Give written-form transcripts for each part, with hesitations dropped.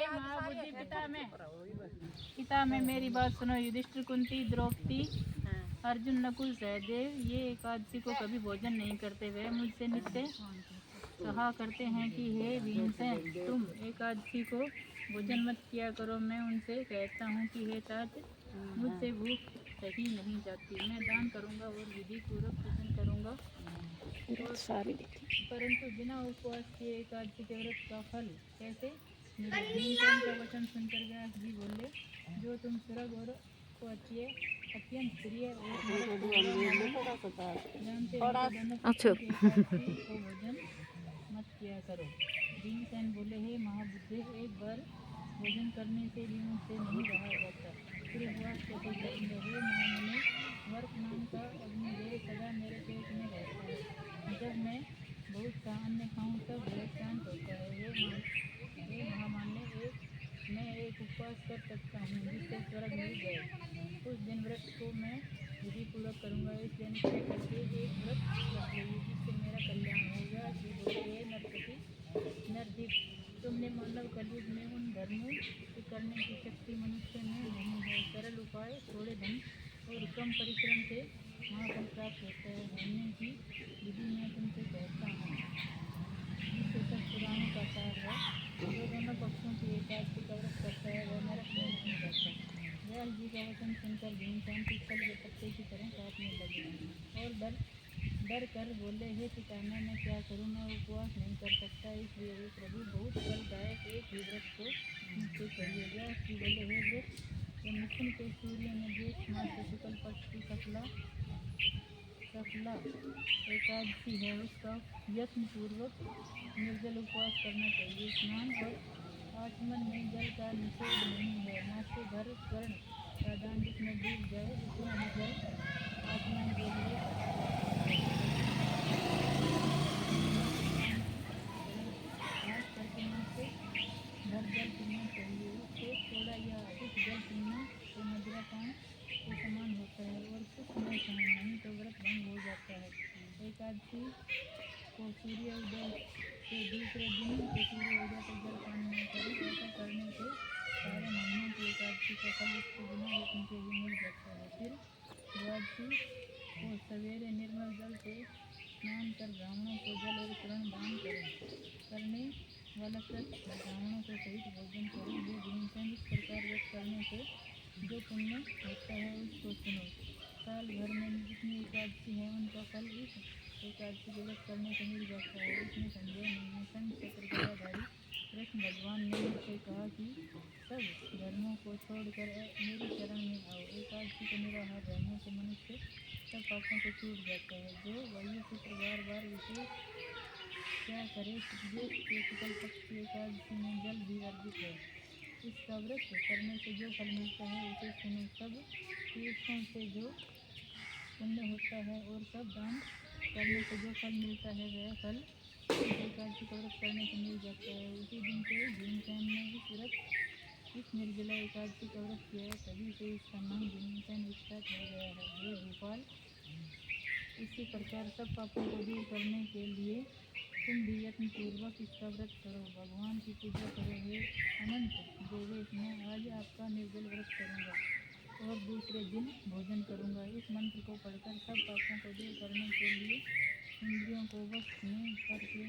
महाबुद्धि पिता में मेरी बात सुनो। युधिष्ठिर, कुंती, द्रौपदी, अर्जुन, नकुल, सहदेव ये एकादशी को कभी भोजन नहीं करते। वे मुझसे नित्य कहा करते हैं कि हे भीमसेन, तुम एकादशी को भोजन मत किया करो। मैं उनसे कहता हूँ कि हे तात, मुझसे भूख सही नहीं जाती। मैं दान करूँगा और विधि पूर्वक पूजन करूँगा, परंतु बिना उपवास किए एकादशी के व्रत का फल कैसे मिले? भीमसेन का वचन सुनकर व्यास जी बोले, जो तुम स्वर्ग और को अत्यंत प्रिय और जानते हो एकादशी को भोजन मत किया करो। भीमसेन बोले, हे महाबुद्धे, एक बार भोजन करने से भी मुझसे नहीं रहा जाता, फिर उपवास कैसे करूँगा? हे महामुने, वर्क नाम का अग्निदेव सदा मेरे पेट में रहता है। जब मैं बहुत सा अन्न खाऊं तब वह शांत होता है। हे महामान्य, मैं एक उपवास कर सकता हूँ जिससे स्वर्ग मिल जाए। उस दिन व्रत को मैं विधि पूर्वक करूँगा, इसलिए निश्चय करके एक व्रत रख लीजिए जिससे मेरा कल्याण होगा। श्री बोले, नरपति नरदीप, तुमने मानव कलयुग में उन धर्मों के करने की शक्ति मनुष्य में नहीं है। सरल उपाय, थोड़े धन और कम परिश्रम से महाफल प्राप्त होता है होने की विधि मैं तुमसे कहता हूँ, जिससे सब पुराणों का सार है। जो दोनों पक्षों की एकादशी का व्रत करता है वह नरक में नहीं जाता। व्यास जी का वचन सुनकर भीमसेन पीपल के पत्ते की तरह कांपने लगे और डर कर बोले, हे पितामह, मैं क्या करूं? मैं उपवास नहीं कर सकता, इसलिए हे प्रभु, बहुत फलदायक एक ही व्रत को मुझसे कहिए। व्यास जी बोले, हे वृक्ष, जो मिथुन के सूर्य में ज्येष्ठ मास के शुक्ल पक्ष की सफला एकादशी है, उसका यत्न पूर्वक निर्जल उपवास करना चाहिए। स्नान और आचमन में जल का निषेध नहीं है। नास्य भर स्वर्ण का दान जिसमें डूब जाए उतना ही जल आचमन के लिए खास करके नास्य भर जल पीना चाहिए। उससे थोड़ा या अधिक जल पीने से मदिरापान के समान होता है और सुख में खाएं, नहीं तो व्रत भंग हो जाता है। एकादशी को सूर्योदय से दूसरे दिन के सूर्योदय तक जलपान न करें। ऐसा करने से सारे महीनों की एकादशी का फल उसको बिना यत्न के भी मिल जाता है। फिर द्वादशी को सवेरे निर्मल जल से स्नान कर ब्राह्मणों को जल और तृण दान करने वाला कृत ब्राह्मणों के सहित भोजन करें। हे भीमसेन, इस प्रकार व्रत करने से जो पुण्य होता है उसको सुनो। साल भर में जितनी एकादशी है उनका फल इस एकादशी के व्रत करने से मिल जाता है, इसमें संदेह नहीं है। शंख चक्र गदाधारी कृष्ण भगवान ने मुझसे कहा कि सब धर्मों को छोड़कर मेरी शरण में आओ। एकादशी को निराहार रहने से मनुष्य सब पापों से छूट जाता है। जो वायु शुक्र बार बार विशेष क्या करे, ज्येष्ठ के शुक्ल पक्ष की एकादशी में जल भी वर्जित है। इसका व्रत करने से जो फल मिलता है उसे सुनो। सब तीर्थों से जो पुण्य होता है और सब दान करने से जो फल मिलता है वह फल इस एकादशी का व्रत करने से मिल जाता है। उसी दिन से भीमसेन ने इस निर्जला एकादशी का व्रत किया, तभी से इसका नाम भीमसेन विख्यात हो गया है। हे भूपाल, इसी प्रकार सब पापों को दूर करने के लिए तुम भी यत्न पूर्वक इसका व्रत करो, भगवान की पूजा करो। हे अनंत देवेश, मैं आज आपका निर्जल व्रत करूँगा और दूसरे दिन भोजन करूँगा। इस मंत्र को पढ़कर सब पापों को दूर करने के लिए इंद्रियों को वश में करके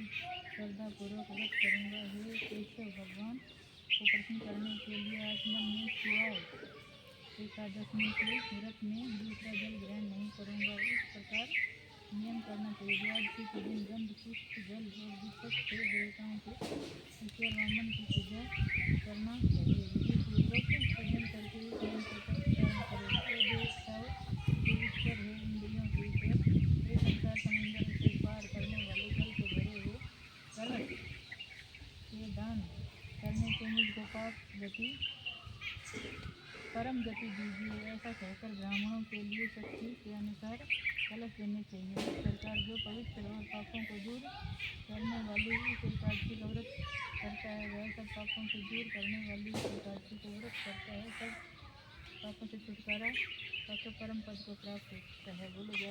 श्रद्धापूर्वक व्रत करूँगा। हे केशव, भगवान को प्रसन्न करने के लिए आचमन में सिवाय एकादशमी के व्रत में दूसरा जल ग्रहण नहीं करूँगा। इस प्रकार नियम करना चाहिए। द्वादशी के दिन गंध, पुष्प, जल और दीपक से देवताओं के ईश्वर वामन की पूजा करना चाहिए। विधि पूर्वक पूजन करके इस मंत्र का उच्चारण करो। हे देवताओं के ईश्वर, हे इंद्रियों के ईश्वर, हे संसार समंदर से पार करने वाले जल से भरे हुए कलश के दान करने से मुझको परम गति दीजिए। ऐसा कहकर ब्राह्मणों के लिए शक्ति के अनुसार कलश देने चाहिए। इस प्रकार जो पवित्र और पापों को दूर करने वाली इस एकादशी का व्रत करता है वह सब पापों से दूर करने वाली इस एकादशी को व्रत करता है, सब पापों से छुटकारा पाकर परम पद को प्राप्त होता है। बोलो जय।